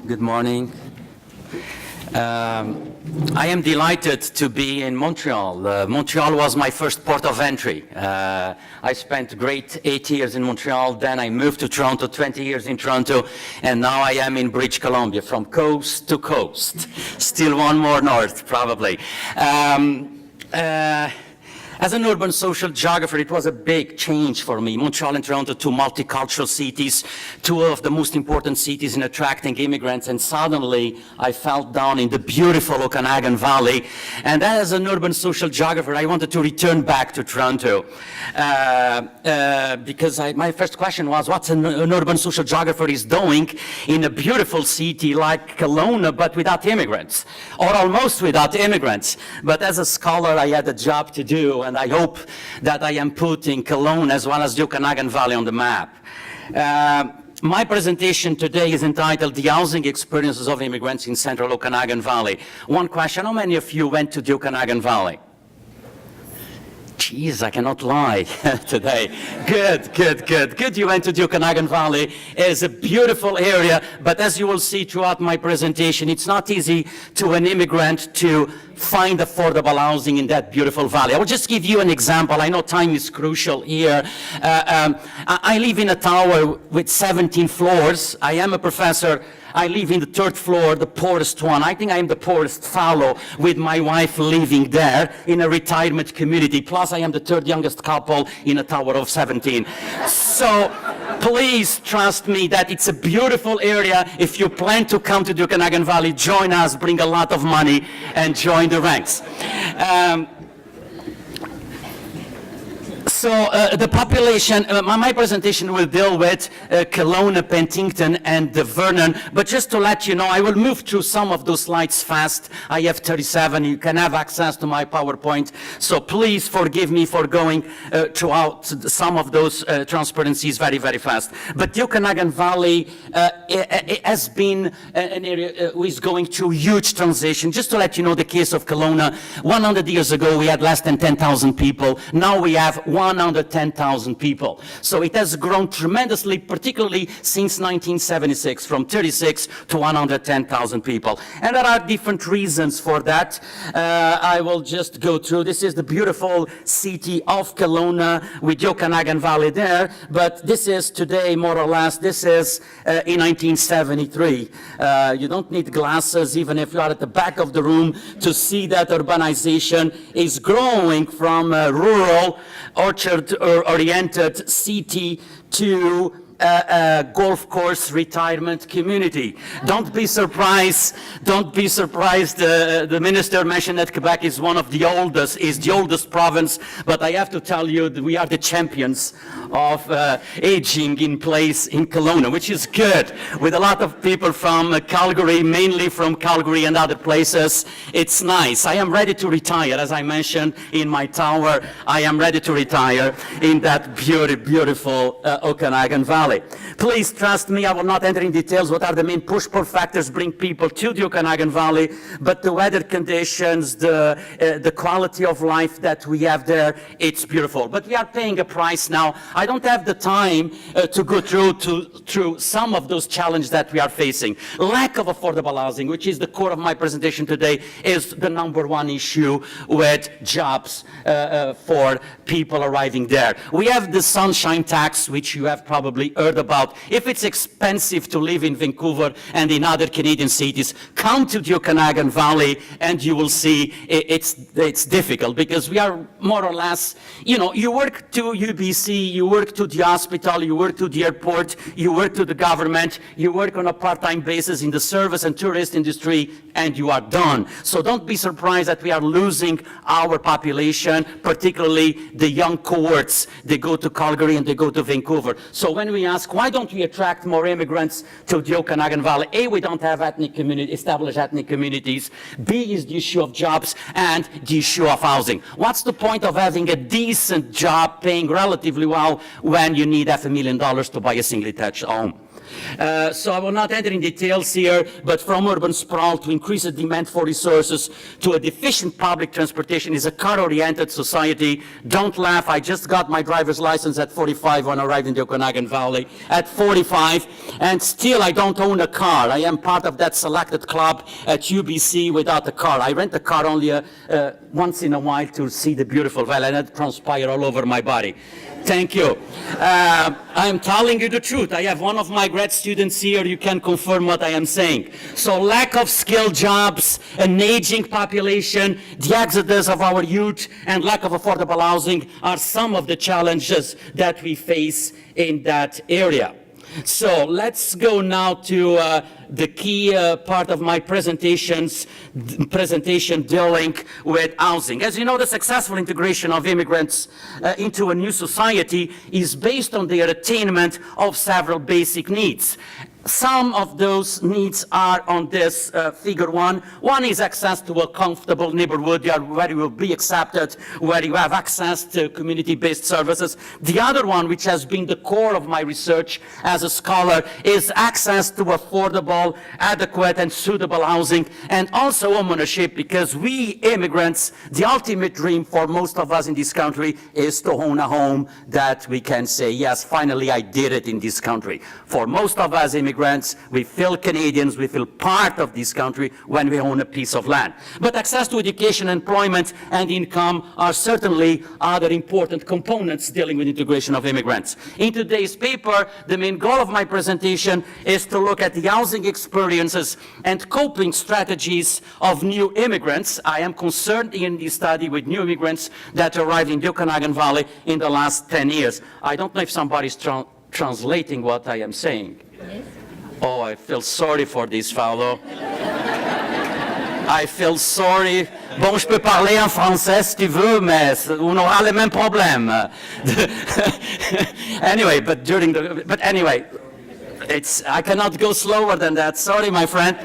Good morning. I am delighted to be in Montreal. Montreal was my first port of entry. I spent great 8 years in Montreal, then I moved to Toronto, 20 years in Toronto, and now I am in British Columbia, from coast to coast. Still one more north, probably. As an urban social geographer, it was a big change for me. Montreal and Toronto, two multicultural cities, two of the most important cities in attracting immigrants, and suddenly I fell down in the beautiful Okanagan Valley. And as an urban social geographer, I wanted to return back to Toronto because my first question was, what's an urban social geographer is doing in a beautiful city like Kelowna, but without immigrants, or almost without immigrants. But as a scholar, I had a job to do, and I hope that I am putting Kelowna as well as the Okanagan Valley on the map. My presentation today is entitled The Housing Experiences of Immigrants in Central Okanagan Valley. One question, how many of you went to the Okanagan Valley? Jeez, I cannot lie today. Good. You went to the Okanagan Valley. It's a beautiful area, but as you will see throughout my presentation, it's not easy to an immigrant to find affordable housing in that beautiful valley. I will just give you an example. I know time is crucial here. I live in a tower with 17 floors. I am a professor. I live in the third floor, the poorest one. I think I am the poorest fellow, with my wife living there in a retirement community. Plus, I am the third youngest couple in a tower of 17. So please trust me that it's a beautiful area. If you plan to come to the Okanagan Valley, join us, bring a lot of money, and join the ranks. So the population, my presentation will deal with Kelowna, Penticton, and the Vernon. But just to let you know, I will move through some of those slides fast. I have 37. You can have access to my PowerPoint. So please forgive me for going throughout some of those transparencies very, very fast. But the Okanagan Valley has been an area is going through huge transition. Just to let you know the case of Kelowna, 100 years ago we had less than 10,000 people. Now we have 110,000 people. So it has grown tremendously, particularly since 1976, from 36 to 110,000 people. And there are different reasons for that. I will just go through. This is the beautiful city of Kelowna with the Okanagan Valley there. But this is today, more or less, this is in 1973. You don't need glasses, even if you are at the back of the room, to see that urbanization is growing from rural, orchard-oriented city to a golf course retirement community. Don't be surprised. The minister mentioned that Quebec is one of the oldest, is the oldest province, but I have to tell you that we are the champions of aging in place in Kelowna, which is good, with a lot of people from Calgary, mainly from Calgary and other places. It's nice. I am ready to retire, as I mentioned in my tower. I am ready to retire in that beautiful Okanagan Valley. Please trust me, I will not enter in details what are the main push-pull factors bring people to the Okanagan Valley, but the weather conditions, the quality of life that we have there, it's beautiful. But we are paying a price now. I don't have the time to go through some of those challenges that we are facing. Lack of affordable housing, which is the core of my presentation today, is the #1 issue with jobs for people arriving there. We have the sunshine tax, which you have probably heard about. If it's expensive to live in Vancouver and in other Canadian cities, come to the Okanagan Valley and you will see it's difficult, because we are more or less, you work to UBC, you work to the hospital, you work to the airport, you work to the government, you work on a part-time basis in the service and tourist industry, and you are done. So don't be surprised that we are losing our population, particularly the young cohorts. They go to Calgary and they go to Vancouver. So when we ask, why don't we attract more immigrants to the Okanagan Valley? A, we don't have established ethnic communities. B is the issue of jobs and the issue of housing. What's the point of having a decent job paying relatively well when you need $500,000 to buy a single detached home? So I will not enter in details here, but from urban sprawl to increase the demand for resources to a deficient public transportation is a car-oriented society. Don't laugh, I just got my driver's license at 45 when I arrived in the Okanagan Valley, at 45, and still I don't own a car. I am part of that selected club at UBC without a car. I rent a car only once in a while to see the beautiful valley, and it transpires all over my body. Thank you. I'm telling you the truth. I have one of my grad students here. You can confirm what I am saying. So lack of skilled jobs, an aging population, the exodus of our youth, and lack of affordable housing are some of the challenges that we face in that area. So let's go now to the key part of my presentation dealing with housing. As you know, the successful integration of immigrants into a new society is based on their attainment of several basic needs. Some of those needs are on this figure one. One is access to a comfortable neighborhood where you will be accepted, where you have access to community-based services. The other one, which has been the core of my research as a scholar, is access to affordable, adequate, and suitable housing, and also homeownership, because we immigrants, the ultimate dream for most of us in this country is to own a home that we can say, yes, finally I did it in this country. For most of us immigrants, we feel Canadians, we feel part of this country when we own a piece of land. But access to education, employment, and income are certainly other important components dealing with integration of immigrants. In today's paper, the main goal of my presentation is to look at the housing experiences and coping strategies of new immigrants. I am concerned in this study with new immigrants that arrived in the Okanagan Valley in the last 10 years. I don't know if somebody's translating what I am saying. Yes. Oh, I feel sorry for this fellow. I feel sorry. Bon, je peux parler en français si tu veux, mais on aura le même problème. Anyway, but anyway, I cannot go slower than that. Sorry, my friend.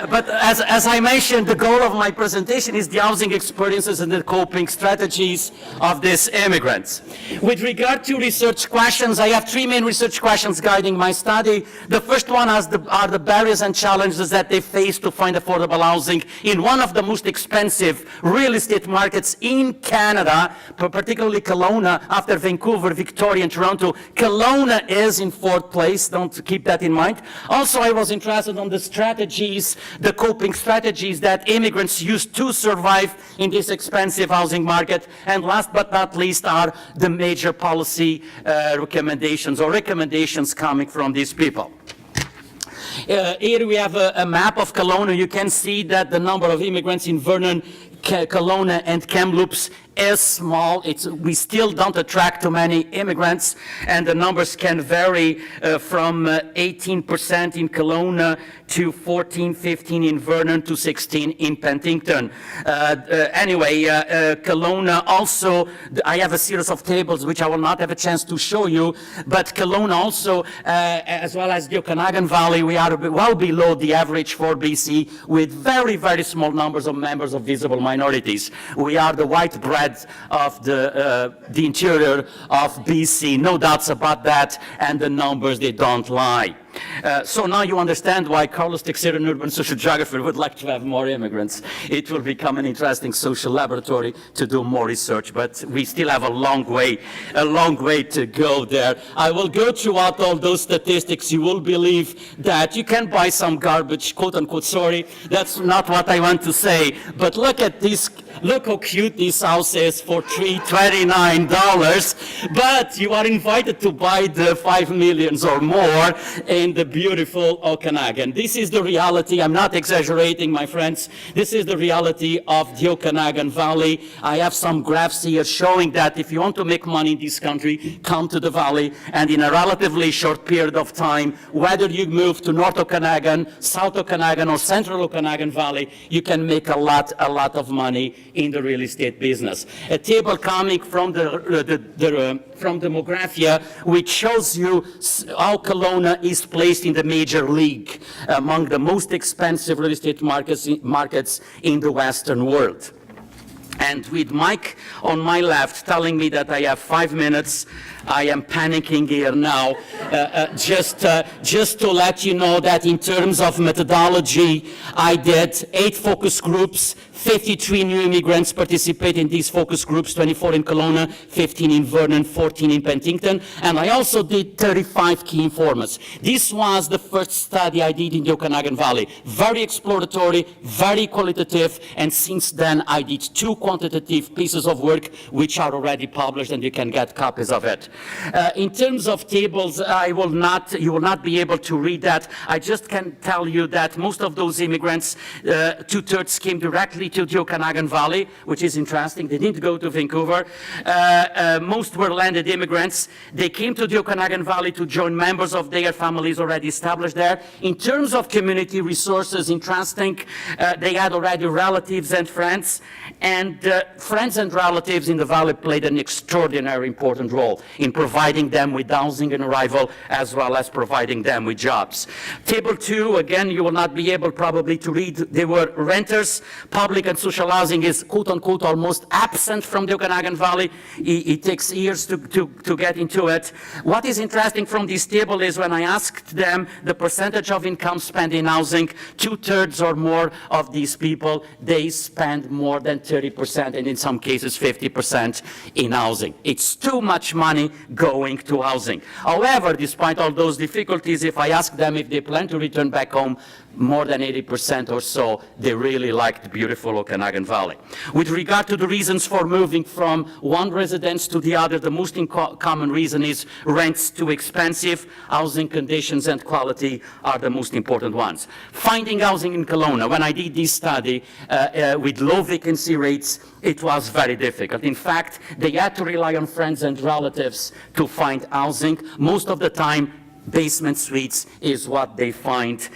But as I mentioned, the goal of my presentation is the housing experiences and the coping strategies of these immigrants. With regard to research questions, I have three main research questions guiding my study. The first one are the barriers and challenges that they face to find affordable housing in one of the most expensive real estate markets in Canada, particularly Kelowna, after Vancouver, Victoria, and Toronto. Kelowna is in fourth place. Don't keep that in mind. Also, I was interested on the strategies, the coping strategies that immigrants use to survive in this expensive housing market. And last but not least are the major policy recommendations coming from these people. Here we have a map of Kelowna. You can see that the number of immigrants in Vernon, Kelowna, and Kamloops is small. We still don't attract too many immigrants, and the numbers can vary from 18% in Kelowna to 14, 15 in Vernon to 16 in Penticton. Anyway, Kelowna also, I have a series of tables which I will not have a chance to show you, but Kelowna also, as well as the Okanagan Valley, we are well below the average for BC with very, very small numbers of members of visible minorities. We are the white bread of the interior of BC, no doubts about that, and the numbers, they don't lie. So now you understand why Carlos Teixeira, an urban social geographer, would like to have more immigrants. It will become an interesting social laboratory to do more research, but we still have a long way to go there. I will go throughout all those statistics. You will believe that you can buy some garbage, quote unquote, sorry, that's not what I want to say, but look at this. Look how cute this house is for $329, but you are invited to buy the 5 millions or more in the beautiful Okanagan. This is the reality. I'm not exaggerating, my friends. This is the reality of the Okanagan Valley. I have some graphs here showing that if you want to make money in this country, come to the valley, and in a relatively short period of time, whether you move to North Okanagan, South Okanagan, or Central Okanagan Valley, you can make a lot of money in the real estate business. A table coming from from Demographia, which shows you how Kelowna is placed in the major league among the most expensive real estate markets in the Western world. And with Mike on my left telling me that I have 5 minutes, I am panicking here now. Just to let you know that in terms of methodology, I did 8 focus groups, 53 new immigrants participate in these focus groups, 24 in Kelowna, 15 in Vernon, 14 in Penticton, and I also did 35 key informants. This was the first study I did in the Okanagan Valley. Very exploratory, very qualitative, and since then I did 2 quantitative pieces of work which are already published and you can get copies of it. In terms of tables, you will not be able to read that. I just can tell you that most of those immigrants, 2/3 came directly to the Okanagan Valley, which is interesting. They didn't go to Vancouver. Most were landed immigrants. They came to the Okanagan Valley to join members of their families already established there. In terms of community resources, interesting, they had already relatives and friends, and friends and relatives in the Valley played an extraordinary important role in providing them with housing and arrival, as well as providing them with jobs. Table 2, again, you will not be able probably to read. They were renters. Public and social housing is quote-unquote almost absent from the Okanagan Valley. It takes years to get into it. What is interesting from this table is when I asked them the percentage of income spent in housing, 2/3 or more of these people, they spend more than 30% and in some cases 50% in housing. It's too much money going to housing. However, despite all those difficulties, if I ask them if they plan to return back home, more than 80% or so, they really like the beautiful Okanagan Valley. With regard to the reasons for moving from one residence to the other, the most common reason is rent's too expensive, housing conditions and quality are the most important ones. Finding housing in Kelowna, when I did this study with low vacancy rates, it was very difficult. In fact, they had to rely on friends and relatives to find housing. Most of the time, basement suites is what they find.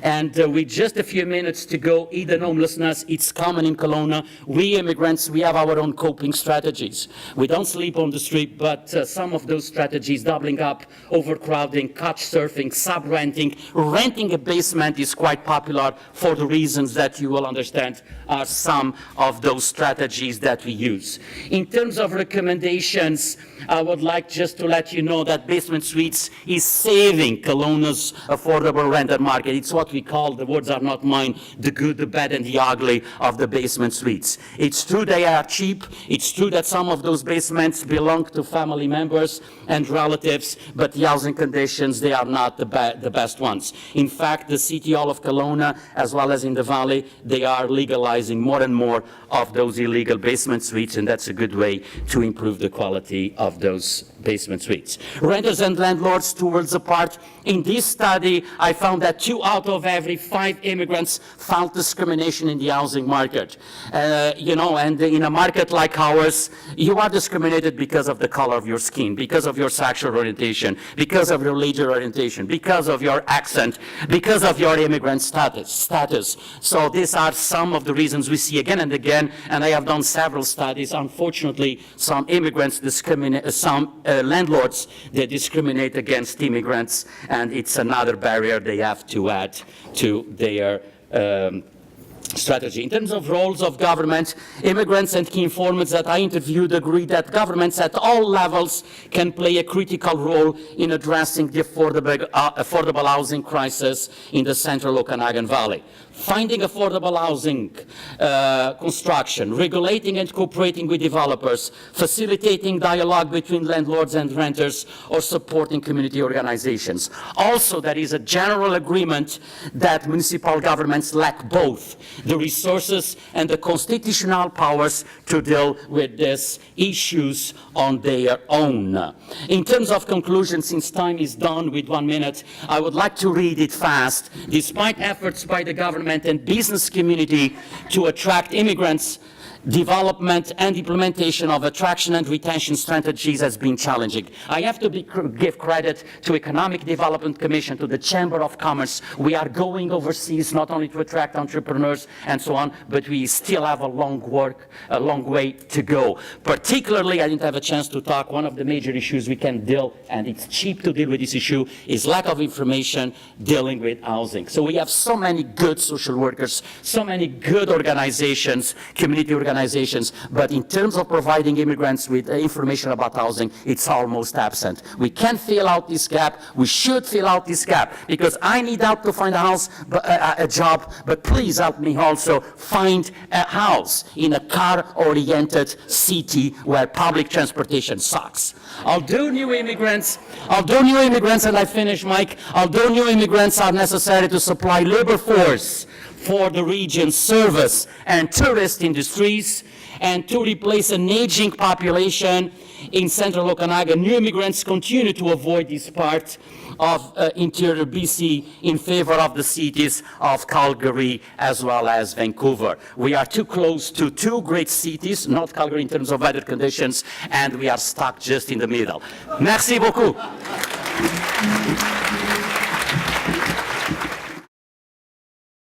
And with just a few minutes to go, hidden homelessness, it's common in Kelowna. We immigrants, we have our own coping strategies. We don't sleep on the street, but some of those strategies, doubling up, overcrowding, couch surfing, sub-renting, renting a basement is quite popular for the reasons that you will understand are some of those strategies that we use. In terms of recommendations, I would like just to let you know that basement suites is saving Kelowna's affordable rental market. It's what we call, the words are not mine, the good, the bad, and the ugly of the basement suites. It's true they are cheap. It's true that some of those basements belong to family members and relatives, but the housing conditions, they are not the best ones. In fact, the City Hall of Kelowna, as well as in the Valley, they are legalizing more and more of those illegal basement suites, and that's a good way to improve the quality of those basement suites. Renters and landlords, 2 worlds apart. In this study, I found that 2 out of every 5 immigrants found discrimination in the housing market. And in a market like ours, you are discriminated because of the color of your skin, because of your sexual orientation, because of your religious orientation, because of your accent, because of your immigrant status. So these are some of the reasons we see again and again, and I have done several studies. Unfortunately, some immigrants discriminate, some landlords, they discriminate against immigrants, and it's another barrier they have to add to their strategy. In terms of roles of government, immigrants and key informants that I interviewed agree that governments at all levels can play a critical role in addressing the affordable housing crisis in the central Okanagan Valley. Finding affordable housing construction, regulating and cooperating with developers, facilitating dialogue between landlords and renters, or supporting community organizations. Also, there is a general agreement that municipal governments lack both the resources and the constitutional powers to deal with these issues on their own. In terms of conclusion, since time is done with 1 minute, I would like to read it fast. Despite efforts by the government and business community to attract immigrants, development and implementation of attraction and retention strategies has been challenging. I have to give credit to Economic Development Commission, to the Chamber of Commerce. We are going overseas not only to attract entrepreneurs and so on, but we still have a long way to go. Particularly, I didn't have a chance to talk, one of the major issues we can deal, and it's cheap to deal with this issue, is lack of information dealing with housing. So we have so many good social workers, so many good organizations, community organizations, but in terms of providing immigrants with information about housing, it's almost absent. We can fill out this gap. We should fill out this gap, because I need help to find a house, a job, but please help me also find a house in a car-oriented city where public transportation sucks. Although new immigrants, and I finish, Mike, although new immigrants are necessary to supply labor force for the region's service and tourist industries, and to replace an aging population in central Okanagan, new immigrants continue to avoid this part of interior BC in favor of the cities of Calgary as well as Vancouver. We are too close to two great cities, not Calgary in terms of weather conditions, and we are stuck just in the middle. Merci beaucoup.